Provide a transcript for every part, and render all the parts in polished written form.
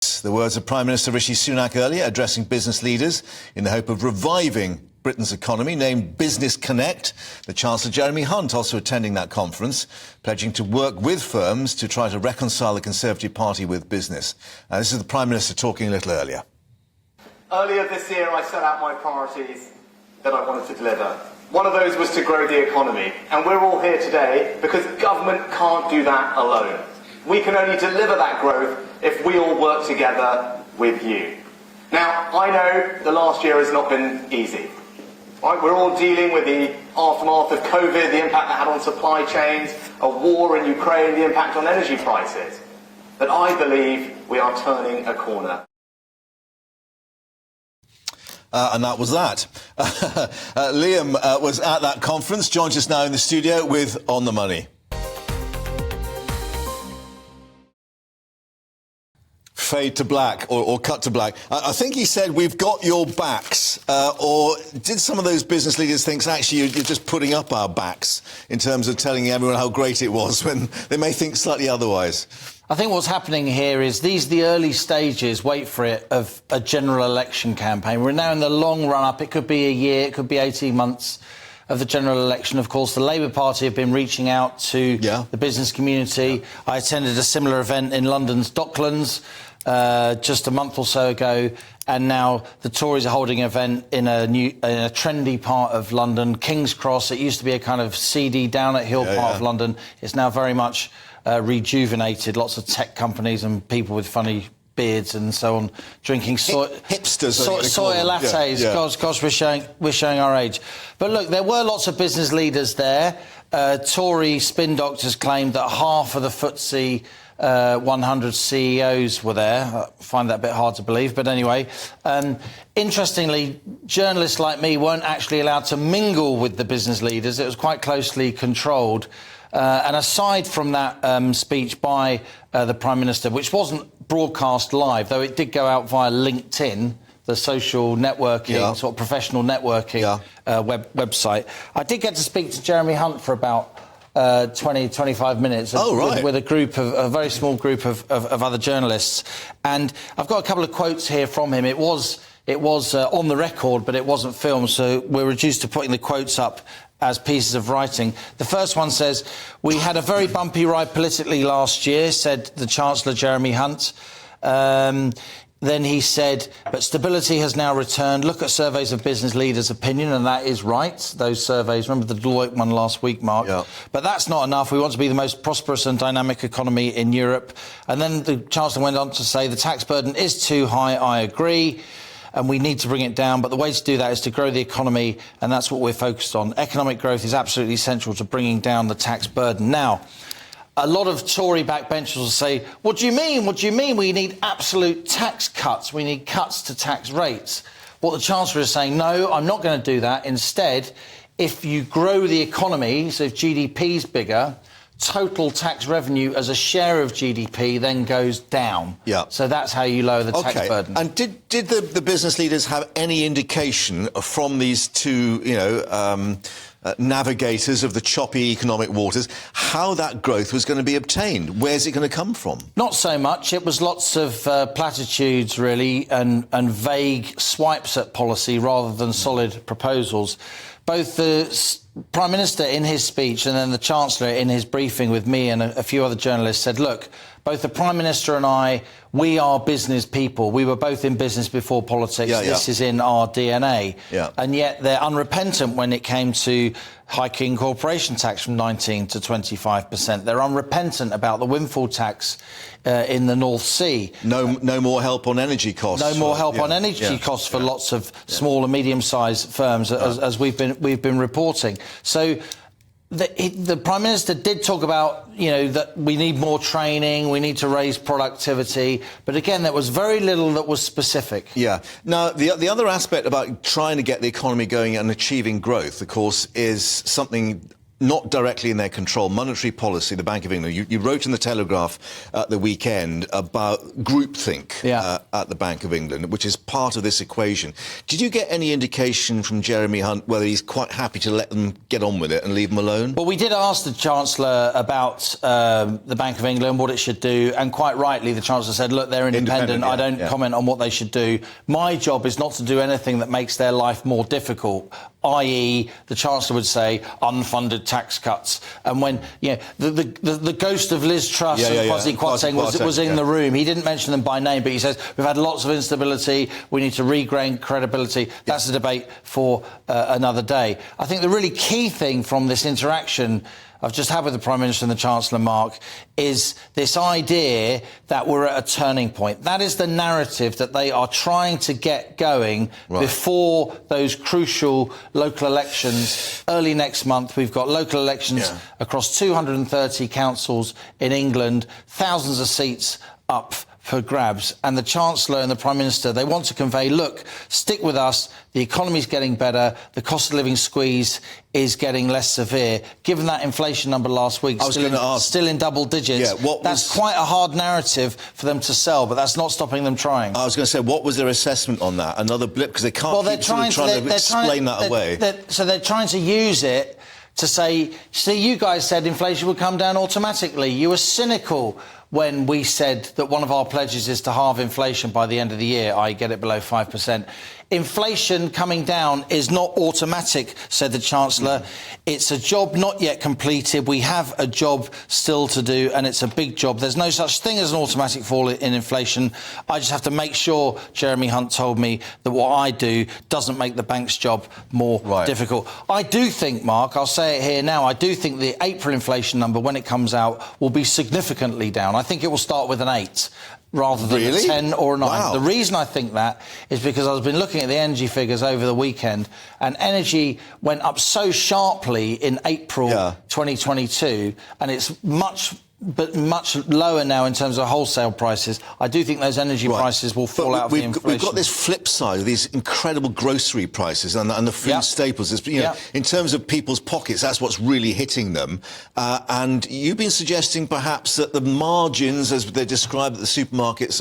The words of Prime Minister Rishi Sunak earlier, addressing business leaders in the hope of reviving Britain's economy, named Business Connect. The Chancellor Jeremy Hunt also attending that conference, pledging to work with firms to try to reconcile the Conservative Party with business. This is the Prime Minister talking a little earlier. Earlier this year, I set out my priorities that I wanted to deliver. One of those was to grow the economy, and we're all here today because government can't do that alone. We can only deliver that growth if we all work together with you. Now, I know the last year has not been easy. Right? We're all dealing with the aftermath of COVID, the impact that had on supply chains, a war in Ukraine, the impact on energy prices. But I believe we are turning a corner. And that was that. Liam was at that conference, joins us now in the studio with On the Money. Fade to black or cut to black. I think he said, we've got your backs. Or did some of those business leaders think, actually, you're just putting up our backs in terms of telling everyone how great it was when they may think slightly otherwise? I think what's happening here is these are the early stages, wait for it, of a general election campaign. We're now in the long run-up. It could be a year, it could be 18 months of the general election. Of course, the Labour Party have been reaching out to the business community. I attended a similar event in London's Docklands just a month or so ago, and now the Tories are holding an event in a trendy part of London, King's Cross. It used to be a kind of seedy, down-at-hill part of London. It's now very much rejuvenated. Lots of tech companies and people with funny beards and so on drinking hipsters, soy lattes. Gosh, we're showing our age. But look, there were lots of business leaders there. Tory spin doctors claimed that half of the FTSE 100 CEOs were there. I find that a bit hard to believe, but anyway. Interestingly, journalists like me weren't actually allowed to mingle with the business leaders. It was quite closely controlled. And aside from that speech by the Prime Minister, which wasn't broadcast live, though it did go out via LinkedIn, the social networking, sort of professional networking website, I did get to speak to Jeremy Hunt for about 25 minutes with a very small group of other journalists. And I've got a couple of quotes here from him. It was on the record, but it wasn't filmed, so we're reduced to putting the quotes up as pieces of writing. The first one says, "We had a very bumpy ride politically last year," said the Chancellor Jeremy Hunt. Then he said, "But stability has now returned. Look at surveys of business leaders' opinion," and that is right. Those surveys, remember the Deloitte one last week, Mark? Yeah. "But that's not enough. We want to be the most prosperous and dynamic economy in Europe." And then the Chancellor went on to say, "The tax burden is too high, I agree, and we need to bring it down. But the way to do that is to grow the economy, and that's what we're focused on. Economic growth is absolutely essential to bringing down the tax burden." Now, a lot of Tory backbenchers will say, what do you mean? What do you mean? We need absolute tax cuts. We need cuts to tax rates. What the Chancellor is saying, no, I'm not going to do that. Instead, if you grow the economy, so if GDP's bigger, total tax revenue as a share of GDP then goes down. Yeah. So that's how you lower the tax burden. And did the business leaders have any indication from these two, navigators of the choppy economic waters, how that growth was going to be obtained? Where's it going to come from? Not so much. It was lots of platitudes, really, and vague swipes at policy rather than solid proposals. Both the Prime Minister in his speech and then the Chancellor in his briefing with me and a few other journalists said, look, both the Prime Minister and I, we are business people. We were both in business before politics. This is in our DNA. And yet they're unrepentant when it came to hiking corporation tax from 19 to 25%. They're unrepentant about the windfall tax in the North Sea. No more help on energy costs. No more help on energy costs for lots of small and medium-sized firms, as we've been reporting. So the Prime Minister did talk about, that we need more training, we need to raise productivity. But again, there was very little that was specific. Yeah. Now, the other aspect about trying to get the economy going and achieving growth, of course, is something not directly in their control, monetary policy, the Bank of England. You wrote in the Telegraph at the weekend about groupthink at the Bank of England, which is part of this equation. Did you get any indication from Jeremy Hunt whether he's quite happy to let them get on with it and leave them alone? Well, we did ask the Chancellor about the Bank of England, what it should do, and quite rightly the Chancellor said, look, they're independent. I don't comment on what they should do. My job is not to do anything that makes their life more difficult, i.e. the Chancellor would say unfunded tax cuts. And when the ghost of Liz Truss and Kwasi Kwarteng was in the room, he didn't mention them by name, but he says we've had lots of instability, we need to regain credibility. That's a debate for another day. I think the really key thing from this interaction I've just had with the Prime Minister and the Chancellor, Mark, is this idea that we're at a turning point. That is the narrative that they are trying to get going before those crucial local elections. Early next month, we've got local elections across 230 councils in England, thousands of seats up for grabs, and the Chancellor and the Prime Minister, they want to convey, look, stick with us, the economy's getting better, the cost of living squeeze is getting less severe. Given that inflation number last week, still in double digits, that's quite a hard narrative for them to sell, but that's not stopping them trying. I was going to say, what was their assessment on that? Another blip? Because they can't keep trying to explain that away. So they're trying to use it to say, see, you guys said inflation would come down automatically. You were cynical when we said that one of our pledges is to halve inflation by the end of the year, i.e. get it below 5%. Inflation coming down is not automatic, said the Chancellor. It's a job not yet completed. We have a job still to do, and it's a big job. There's no such thing as an automatic fall in inflation. I just have to make sure, Jeremy Hunt told me, that what I do doesn't make the bank's job more difficult. I do think, Mark, I'll say it here now, I do think the April inflation number, when it comes out, will be significantly down. I think it will start with an 8. Rather than a 10 or a 9. Wow. The reason I think that is because I've been looking at the energy figures over the weekend, and energy went up so sharply in April 2022, and it's much lower now in terms of wholesale prices. I do think those energy prices will fall out of the inflation. We've got this flip side of these incredible grocery prices and the food staples. In terms of people's pockets, that's what's really hitting them. And you've been suggesting perhaps that the margins, as they're described at the supermarkets,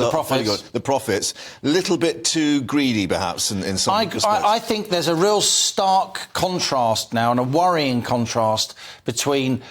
the profits, a little bit too greedy perhaps in some respects. I think there's a real stark contrast now, and a worrying contrast between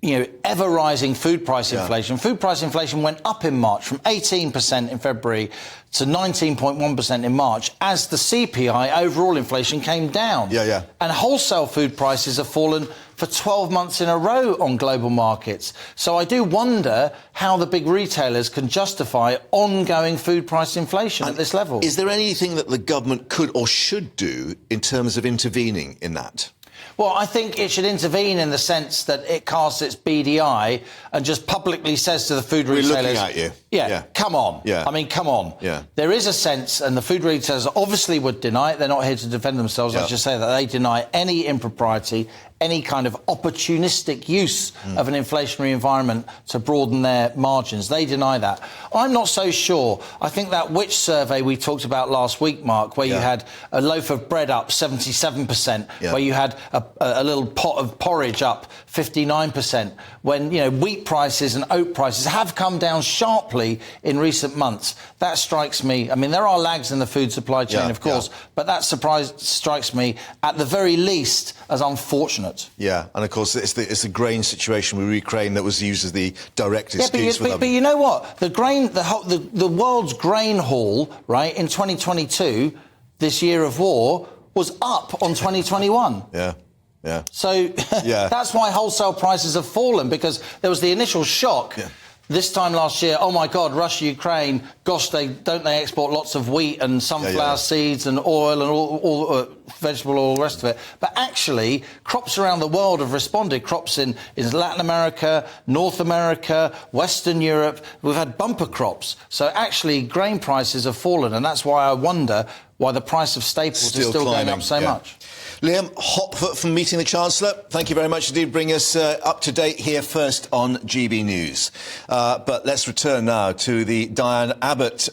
ever-rising food price inflation. Food price inflation went up in March from 18% in February to 19.1% in March as the CPI overall inflation came down. And wholesale food prices have fallen for 12 months in a row on global markets. So I do wonder how the big retailers can justify ongoing food price inflation at this level. Is there anything that the government could or should do in terms of intervening in that? Well, I think it should intervene in the sense that it casts its beady eye and just publicly says to the food retailers... We're looking at you. Come on. I mean, come on. There is a sense, and the food retailers obviously would deny it. They're not here to defend themselves. I just say that they deny any impropriety, any kind of opportunistic use of an inflationary environment to broaden their margins. They deny that. I'm not so sure. I think that Which survey we talked about last week, Mark, where you had a loaf of bread up 77%, where you had a little pot of porridge up 59%, when, wheat prices and oat prices have come down sharply in recent months. That strikes me. I mean, there are lags in the food supply chain, of course, but that strikes me, at the very least, as unfortunate. Yeah, and of course it's the grain situation with Ukraine that was used as the direct excuse for them. But you know what? The world's grain haul, right, in 2022, this year of war, was up on 2021. So that's why wholesale prices have fallen, because there was the initial shock. This time last year, oh my God, Russia, Ukraine, gosh, don't they export lots of wheat and sunflower seeds and oil and all vegetable oil, all the rest of it. But actually, crops around the world have responded. Crops in Latin America, North America, Western Europe, we've had bumper crops. So actually, grain prices have fallen, and that's why I wonder why the price of staples is still going up so much. Liam, hot foot from meeting the Chancellor. Thank you very much indeed. Bring us up to date here first on GB News. But let's return now to the Diane Abbott